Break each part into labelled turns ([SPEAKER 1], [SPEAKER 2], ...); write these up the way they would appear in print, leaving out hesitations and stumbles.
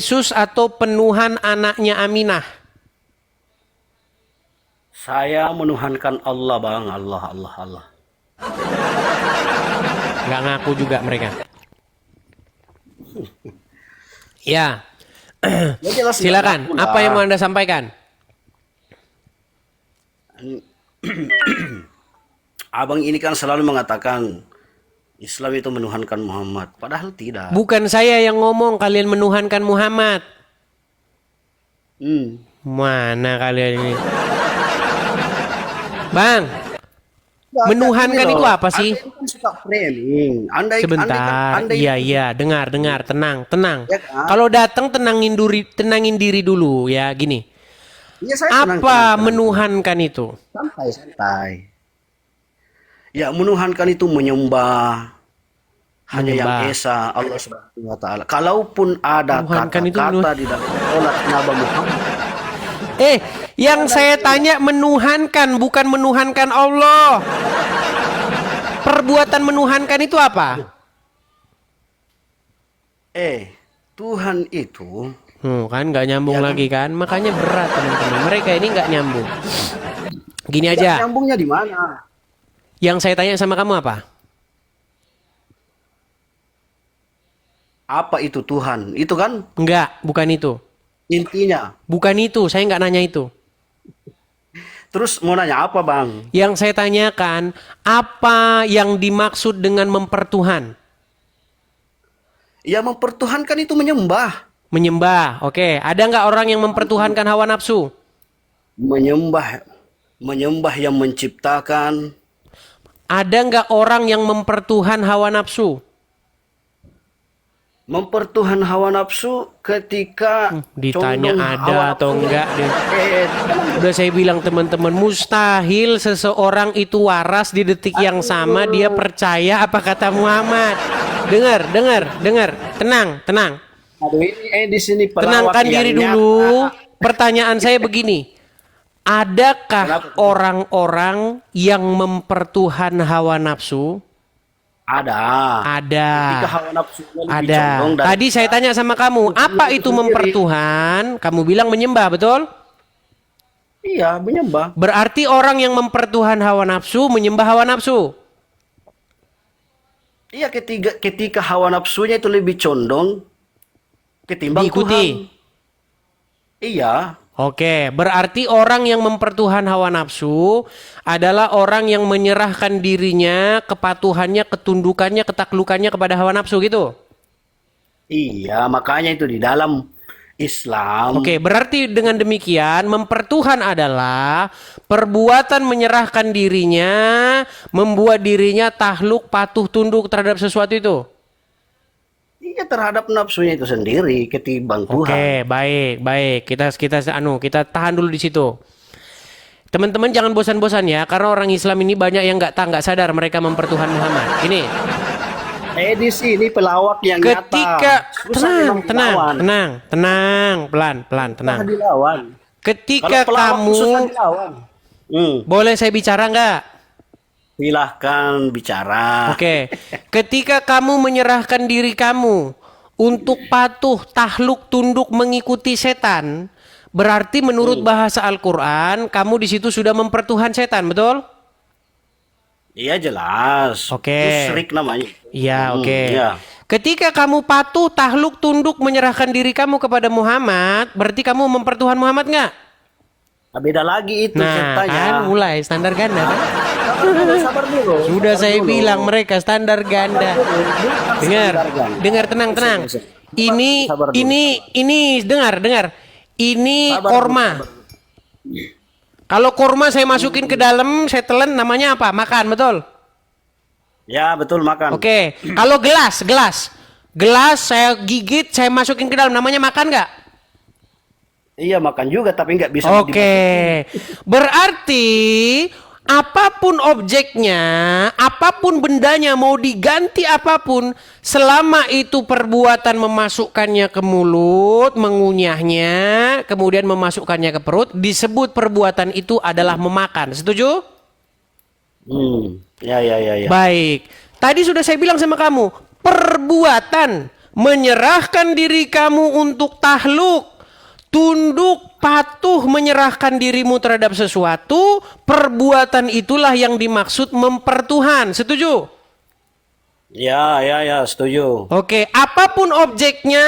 [SPEAKER 1] Yesus atau penuhan anaknya Aminah?
[SPEAKER 2] Saya menuhankan Allah, Bang. Allah, Allah, Allah.
[SPEAKER 1] Nggak ngaku juga mereka. Ya,
[SPEAKER 2] Ya jelas nggak
[SPEAKER 1] silakan.
[SPEAKER 2] ngaku
[SPEAKER 1] Apa yang
[SPEAKER 2] lah.
[SPEAKER 1] mau Anda sampaikan?
[SPEAKER 2] Abang ini kan selalu mengatakan Islam itu menuhankan Muhammad. Padahal tidak.
[SPEAKER 1] Bukan saya yang ngomong kalian menuhankan Muhammad.
[SPEAKER 2] Hmm.
[SPEAKER 1] Mana kalian ini? Bang,
[SPEAKER 2] Nggak,
[SPEAKER 1] menuhankan
[SPEAKER 2] gini
[SPEAKER 1] itu
[SPEAKER 2] loh.
[SPEAKER 1] apa sih?
[SPEAKER 2] Anda ini kan suka framing.
[SPEAKER 1] Sebentar. Iya, iya, dengar, tenang, tenang.
[SPEAKER 2] Ya kan?
[SPEAKER 1] Kalau datang tenangin diri dulu ya, gini.
[SPEAKER 2] Iya, saya tenang,
[SPEAKER 1] Apa
[SPEAKER 2] tenang.
[SPEAKER 1] menuhankan itu?
[SPEAKER 2] Santai, santai. Ya, menuhankan itu menyembah hanya yang
[SPEAKER 1] Menyembah.
[SPEAKER 2] esa Allah Subhanahu wa taala. Kalaupun ada
[SPEAKER 1] Menuhankan itu
[SPEAKER 2] kata-kata di dalam sholat Nabi Muhammad,
[SPEAKER 1] Yang saya tanya menuhankan, bukan menuhankan Allah. Perbuatan menuhankan itu apa?
[SPEAKER 2] Tuhan itu
[SPEAKER 1] Kan nggak nyambung
[SPEAKER 2] ya kan?
[SPEAKER 1] lagi kan? Makanya berat teman-teman. Mereka ini nggak nyambung. Gini
[SPEAKER 2] Nggak
[SPEAKER 1] aja.
[SPEAKER 2] nyambungnya di mana?
[SPEAKER 1] Yang saya tanya sama kamu apa?
[SPEAKER 2] Apa itu Tuhan? Itu kan
[SPEAKER 1] Enggak, bukan itu.
[SPEAKER 2] intinya.
[SPEAKER 1] Bukan itu. Saya nggak nanya itu.
[SPEAKER 2] Terus mau nanya apa, Bang?
[SPEAKER 1] Yang saya tanyakan, apa yang dimaksud dengan mempertuhan?
[SPEAKER 2] Ya, mempertuhankan itu menyembah.
[SPEAKER 1] Menyembah. Oke. Ada nggak orang yang mempertuhankan hawa nafsu?
[SPEAKER 2] Menyembah, menyembah yang menciptakan.
[SPEAKER 1] Ada nggak orang yang mempertuhan hawa nafsu?
[SPEAKER 2] Mempertuhan hawa nafsu ketika
[SPEAKER 1] Ditanya
[SPEAKER 2] condong
[SPEAKER 1] ada
[SPEAKER 2] hawa
[SPEAKER 1] atau
[SPEAKER 2] nafsunya.
[SPEAKER 1] enggak deh. Udah saya bilang teman-teman, mustahil seseorang itu waras di detik yang sama dia percaya apa kata Muhammad. Dengar. Tenang.
[SPEAKER 2] Aduh, ini di sini pelawak
[SPEAKER 1] Tenangkan
[SPEAKER 2] yang
[SPEAKER 1] diri
[SPEAKER 2] nyata.
[SPEAKER 1] dulu. Pertanyaan saya begini.
[SPEAKER 2] Kenapa?
[SPEAKER 1] Adakah orang-orang yang mempertuhan hawa nafsu?
[SPEAKER 2] Ada.
[SPEAKER 1] Ada.
[SPEAKER 2] Ketika hawa nafsunya lebih
[SPEAKER 1] Ada.
[SPEAKER 2] condong dari
[SPEAKER 1] Tadi saya tanya sama kamu, apa itu
[SPEAKER 2] sendiri.
[SPEAKER 1] mempertuhan? Kamu bilang menyembah, betul?
[SPEAKER 2] Iya, menyembah.
[SPEAKER 1] Berarti orang yang mempertuhan hawa nafsu menyembah hawa nafsu.
[SPEAKER 2] Iya, ketika hawa nafsunya itu lebih condong ketimbang
[SPEAKER 1] Diikuti.
[SPEAKER 2] Tuhan. Iya,
[SPEAKER 1] Oke, berarti orang yang mempertuhan hawa nafsu adalah orang yang menyerahkan dirinya, kepatuhannya, ketundukannya, ketaklukannya kepada hawa nafsu gitu.
[SPEAKER 2] iya, makanya itu di dalam Islam.
[SPEAKER 1] Oke, berarti dengan demikian mempertuhan adalah perbuatan menyerahkan dirinya, membuat dirinya takluk, patuh, tunduk terhadap sesuatu itu.
[SPEAKER 2] Iya, terhadap nafsunya itu sendiri ketimbang Tuhan.
[SPEAKER 1] Oke, baik. Kita tahan dulu di situ. Teman-teman jangan bosan-bosan ya, karena orang Islam ini banyak yang nggak sadar mereka mempertuhan Muhammad. Ini
[SPEAKER 2] Di sini pelawak yang
[SPEAKER 1] ketika
[SPEAKER 2] nyata. Susah memang dilawan.
[SPEAKER 1] tenang, pelan,
[SPEAKER 2] Susah dilawan.
[SPEAKER 1] Ketika
[SPEAKER 2] Kalau pelawak itu susah
[SPEAKER 1] kamu
[SPEAKER 2] dilawan.
[SPEAKER 1] boleh saya bicara nggak?
[SPEAKER 2] Silahkan bicara.
[SPEAKER 1] Oke, ketika kamu menyerahkan diri kamu untuk patuh, tahluk, tunduk mengikuti setan, berarti menurut bahasa Al-Quran, kamu di situ sudah mempertuhan setan, betul?
[SPEAKER 2] Iya, jelas.
[SPEAKER 1] Oke.
[SPEAKER 2] Itu syirik namanya.
[SPEAKER 1] Iya, oke.
[SPEAKER 2] Iya.
[SPEAKER 1] Ketika kamu patuh, tahluk, tunduk menyerahkan diri kamu kepada Muhammad, berarti kamu mempertuhan Muhammad nggak?
[SPEAKER 2] Beda lagi itu
[SPEAKER 1] Nah,
[SPEAKER 2] ceritanya.
[SPEAKER 1] kan mulai standar ganda kan?
[SPEAKER 2] Sabar dulu.
[SPEAKER 1] Sudah
[SPEAKER 2] sabar
[SPEAKER 1] saya
[SPEAKER 2] dulu.
[SPEAKER 1] bilang mereka standar ganda. Dengar, dengar tenang.
[SPEAKER 2] Sabar dulu.
[SPEAKER 1] Ini dengar. Ini
[SPEAKER 2] Sabar dulu,
[SPEAKER 1] korma.
[SPEAKER 2] sabar.
[SPEAKER 1] Kalau korma saya masukin ke dalam, saya telan namanya apa? Makan, betul?
[SPEAKER 2] Ya, betul, makan.
[SPEAKER 1] Oke. Kalau gelas saya gigit, saya masukin ke dalam, namanya makan nggak?
[SPEAKER 2] Iya, makan juga tapi nggak bisa
[SPEAKER 1] Oke. Berarti apapun objeknya, apapun bendanya, mau diganti apapun, selama itu perbuatan memasukkannya ke mulut, mengunyahnya, kemudian memasukkannya ke perut, disebut perbuatan itu adalah memakan. Setuju?
[SPEAKER 2] Ya.
[SPEAKER 1] Baik. Tadi sudah saya bilang sama kamu, perbuatan menyerahkan diri kamu untuk tahluk, tunduk, patuh, menyerahkan dirimu terhadap sesuatu, perbuatan itulah yang dimaksud mempertuhan. Setuju?
[SPEAKER 2] Ya, setuju.
[SPEAKER 1] Oke, apapun objeknya,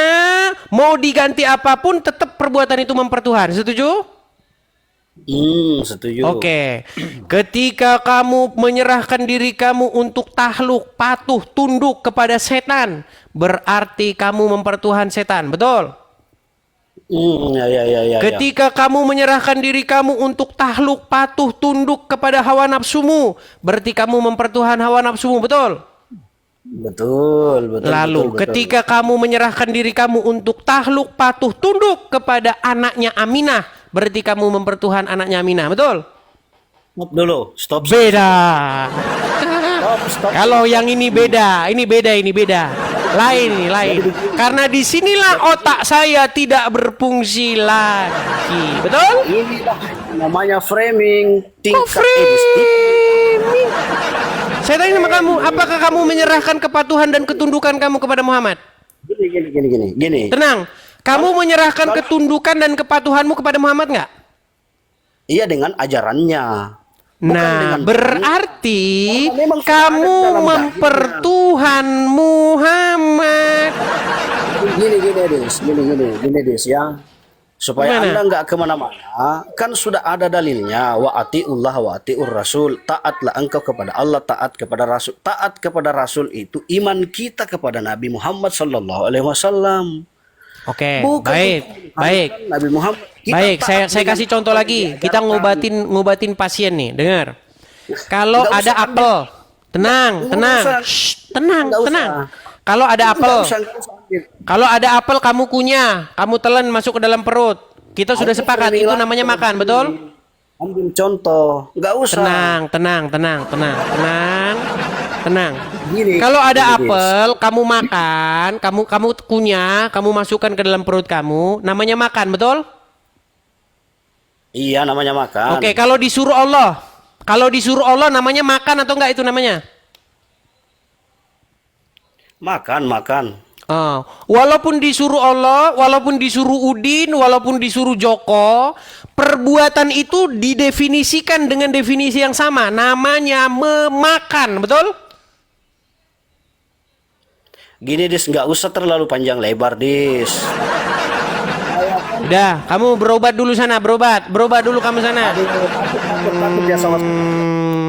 [SPEAKER 1] mau diganti apapun, tetap perbuatan itu mempertuhan. Setuju?
[SPEAKER 2] Setuju.
[SPEAKER 1] Oke, ketika kamu menyerahkan diri kamu untuk tahluk, patuh, tunduk kepada setan, berarti kamu mempertuhan setan, betul?
[SPEAKER 2] Ya.
[SPEAKER 1] Ketika kamu menyerahkan diri kamu untuk tahluk, patuh, tunduk kepada hawa nafsumu, berarti kamu mempertuhan hawa nafsumu, betul?
[SPEAKER 2] Betul.
[SPEAKER 1] Lalu, ketika kamu menyerahkan diri kamu untuk tahluk, patuh, tunduk kepada anaknya Aminah, berarti kamu mempertuhan anaknya Aminah, betul?
[SPEAKER 2] Stop dulu, stop.
[SPEAKER 1] Beda.
[SPEAKER 2] Stop.
[SPEAKER 1] Kalau yang ini beda. Lain. Karena disinilah otak saya tidak berfungsi lagi, betul?
[SPEAKER 2] Inilah namanya framing tingkat
[SPEAKER 1] Framing. Saya tanya sama kamu, apakah kamu menyerahkan kepatuhan dan ketundukan kamu kepada Muhammad?
[SPEAKER 2] Gini.
[SPEAKER 1] Tenang, kamu menyerahkan ketundukan dan kepatuhanmu kepada Muhammad nggak?
[SPEAKER 2] Iya, dengan ajarannya.
[SPEAKER 1] Nah, berarti
[SPEAKER 2] memang sudah
[SPEAKER 1] kamu
[SPEAKER 2] ada dalam
[SPEAKER 1] mempertuhan Muhammad.
[SPEAKER 2] Gini, Des, ya. Supaya
[SPEAKER 1] Gimana?
[SPEAKER 2] Anda nggak kemana-mana, kan sudah ada dalilnya. Wa atiullah wa atiur rasul. Taatlah engkau kepada Allah, taat kepada Rasul. Taat kepada Rasul itu iman kita kepada Nabi Muhammad sallallahu alaihi wasallam.
[SPEAKER 1] Oke,
[SPEAKER 2] Bukan
[SPEAKER 1] baik.
[SPEAKER 2] Nabi Muhammad. Kita
[SPEAKER 1] Baik, saya
[SPEAKER 2] taat
[SPEAKER 1] kasih
[SPEAKER 2] dengan
[SPEAKER 1] contoh
[SPEAKER 2] apa yang
[SPEAKER 1] lagi.
[SPEAKER 2] diajarkan.
[SPEAKER 1] Kita ngobatin pasien nih. Dengar. Kalau
[SPEAKER 2] Nggak
[SPEAKER 1] ada
[SPEAKER 2] usah
[SPEAKER 1] apel, tenang.
[SPEAKER 2] usah.
[SPEAKER 1] Shh, tenang.
[SPEAKER 2] Nggak usah.
[SPEAKER 1] Kalau ada apel,
[SPEAKER 2] Nggak usah ambil.
[SPEAKER 1] kalau ada apel kamu kunyah, kamu telan masuk ke dalam perut. Kita sudah sepakat itu namanya makan, betul?
[SPEAKER 2] Ambil contoh, nggak usah.
[SPEAKER 1] Tenang.
[SPEAKER 2] Gini,
[SPEAKER 1] Kalau ada
[SPEAKER 2] gini,
[SPEAKER 1] apel, kamu makan, kamu kunyah, kamu masukkan ke dalam perut kamu, namanya makan, betul?
[SPEAKER 2] Iya, namanya makan.
[SPEAKER 1] Oke, kalau disuruh Allah namanya makan atau enggak itu namanya?
[SPEAKER 2] Makan.
[SPEAKER 1] Walaupun disuruh Allah, walaupun disuruh Udin, walaupun disuruh Joko, perbuatan itu didefinisikan dengan definisi yang sama, namanya memakan, betul?
[SPEAKER 2] Gini, Dis, nggak usah terlalu panjang lebar, Dis.
[SPEAKER 1] Udah, kamu berobat dulu sana, berobat dulu kamu sana.
[SPEAKER 2] Takut ya sama